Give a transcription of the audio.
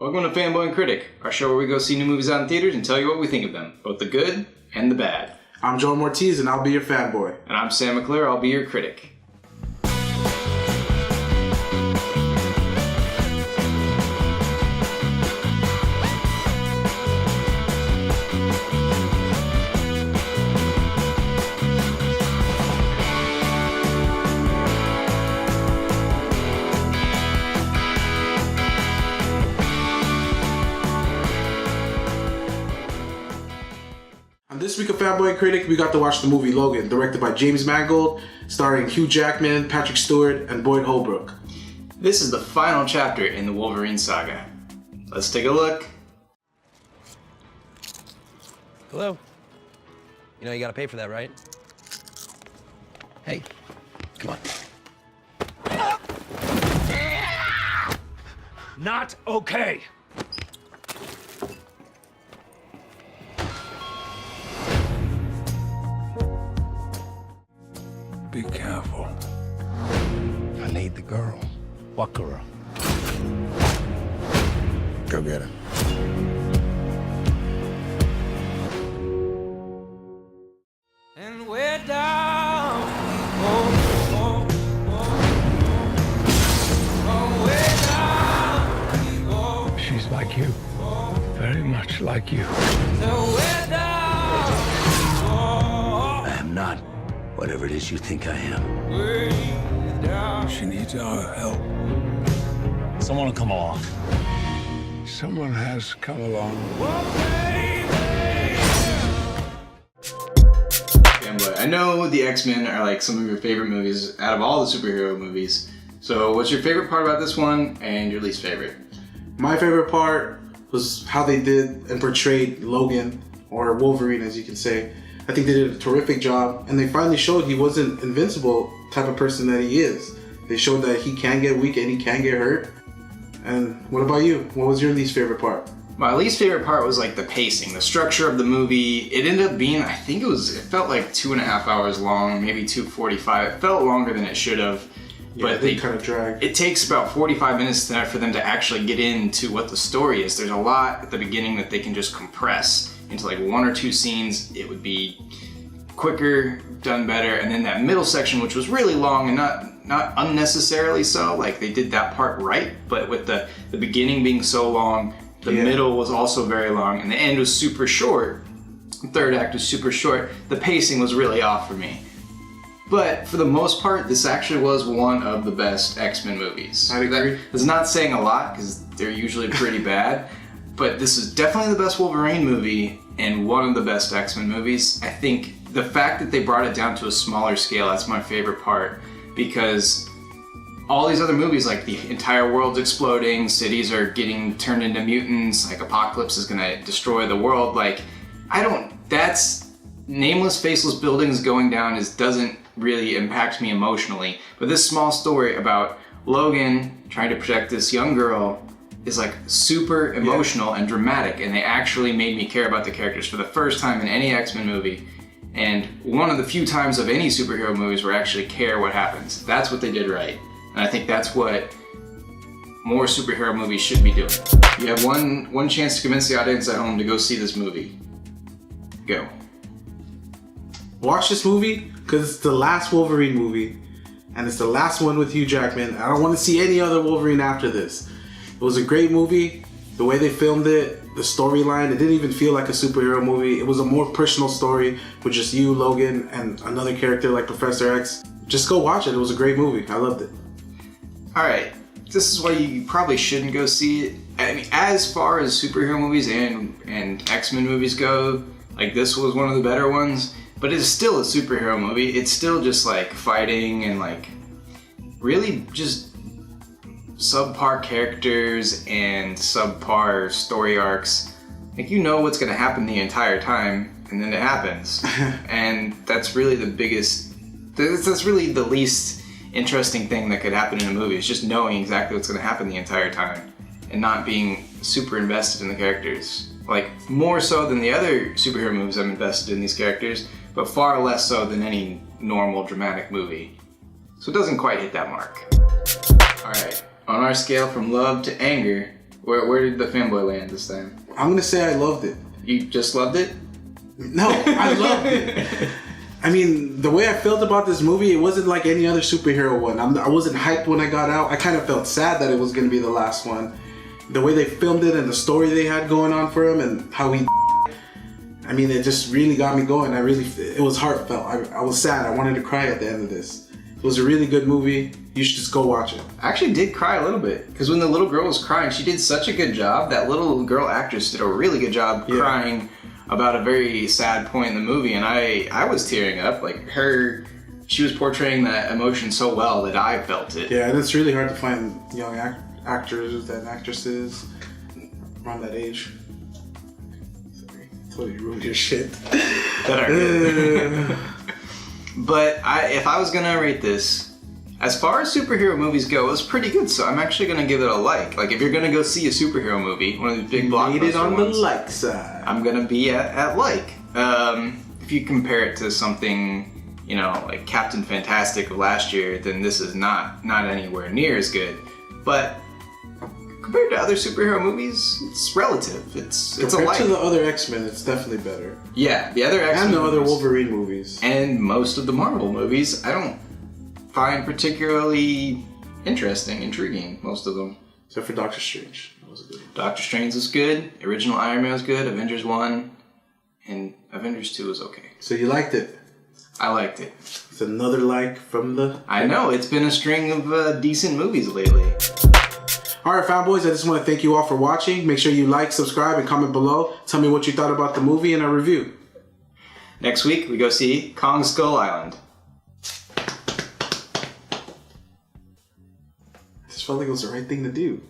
Welcome to Fanboy and Critic, our show where we go see new movies out in theaters and tell you what we think of them, both the good and the bad. I'm Jorem and I'll be your fanboy. And I'm Sam McClure, I'll be your critic. This week of Fanboy and Critic, we got to watch the movie Logan, directed by James Mangold, starring Hugh Jackman, Patrick Stewart, and Boyd Holbrook. This is the final chapter in the Wolverine saga. Let's take a look. Hello? You know you gotta pay for that, right? Hey, come on. Not okay. Be careful. I need the girl. What girl? Go get her. And we're down. She's like you. Very much like you. I am not whatever it is you think I am. She needs our help. Someone will come along. Someone has come along. Fanboy, I know the X-Men are like some of your favorite movies out of all the superhero movies. So what's your favorite part about this one and your least favorite? My favorite part was how they did and portrayed Logan, or Wolverine as you can say. I think they did a terrific job, and they finally showed he wasn't invincible type of person that he is. They showed that he can get weak and he can get hurt. And what about you? What was your least favorite part? My least favorite part was like the pacing, the structure of the movie. It ended up being, I think it felt like 2.5 hours long, maybe 2:45. It felt longer than it should have. Yeah, but they kind of dragged. It takes about 45 minutes for them to actually get into what the story is. There's a lot at the beginning that they can just compress into like 1 or 2 scenes. It would be quicker, done better, and then that middle section, which was really long and not unnecessarily so, like they did that part right, but with the beginning being so long, the middle was also very long, and the end was super short. The third act was super short. The pacing was really off for me. But for the most part, this actually was one of the best X-Men movies. I agree. That's not saying a lot, because they're usually pretty bad, but this is definitely the best Wolverine movie and one of the best X-Men movies. I think the fact that they brought it down to a smaller scale, that's my favorite part, because all these other movies, like the entire world's exploding, cities are getting turned into mutants, like Apocalypse is gonna destroy the world, like, that's nameless, faceless buildings going down doesn't really impact me emotionally. But this small story about Logan trying to protect this young girl is like super emotional and dramatic, and they actually made me care about the characters for the first time in any X-Men movie, and one of the few times of any superhero movies where I actually care what happens. That's what they did right, and I think that's what more superhero movies should be doing. You have one chance to convince the audience at home to go see this movie. Go. Watch this movie because it's the last Wolverine movie, and it's the last one with Hugh Jackman. I don't want to see any other Wolverine after this. It was a great movie. The way they filmed it, the storyline, it didn't even feel like a superhero movie. It was a more personal story with just you, Logan, and another character like Professor X. Just go watch it. It was a great movie. I loved it. Alright, this is why you probably shouldn't go see it. I mean, as far as superhero movies and X-Men movies go, like this was one of the better ones, but it's still a superhero movie. It's still just like fighting and like really just subpar characters and subpar story arcs. Like, you know what's gonna happen the entire time, and then it happens. And that's really that's really the least interesting thing that could happen in a movie, is just knowing exactly what's gonna happen the entire time and not being super invested in the characters. Like, more so than the other superhero movies, I'm invested in these characters, but far less so than any normal dramatic movie. So it doesn't quite hit that mark. Alright, on our scale from love to anger, Where did the fanboy land this time? I'm gonna say I loved it. You just loved it? No, I loved it. I mean, the way I felt about this movie, it wasn't like any other superhero one. I wasn't hyped when I got out. I kind of felt sad that it was going to be the last one. The way they filmed it and the story they had going on for him and how he... I mean, it just really got me going. It was heartfelt. I was sad. I wanted to cry at the end of this. It was a really good movie. You should just go watch it. I actually did cry a little bit because when the little girl was crying, she did such a good job. That little girl actress did a really good job crying about a very sad point in the movie, and I was tearing up. Like she was portraying that emotion so well that I felt it. Yeah, and it's really hard to find young actors and actresses around that age. Sorry, totally ruined your shit. That I really. But if I was gonna rate this, as far as superhero movies go, it was pretty good. So I'm actually gonna give it a like. Like if you're gonna go see a superhero movie, one of the big blockbuster Made it on ones, the like side. I'm gonna be at like. If you compare it to something, you know, like Captain Fantastic of last year, then this is not anywhere near as good. But compared to other superhero movies, it's relative. It's a Compared like. to the other X-Men, it's definitely better. Yeah, the other X-Men And the other movies, Wolverine movies. and most of the Marvel movies, I don't find particularly interesting, intriguing. Most of them. Except for Doctor Strange. That was a good one. Doctor Strange was good. Original Iron Man was good. Avengers 1 and Avengers 2 was okay. So you liked it. I liked it. It's another like from the... I know, it's been a string of decent movies lately. Alright, fanboys, I just want to thank you all for watching. Make sure you like, subscribe, and comment below. Tell me what you thought about the movie and our review. Next week, we go see Kong Skull Island. This felt like it was the right thing to do.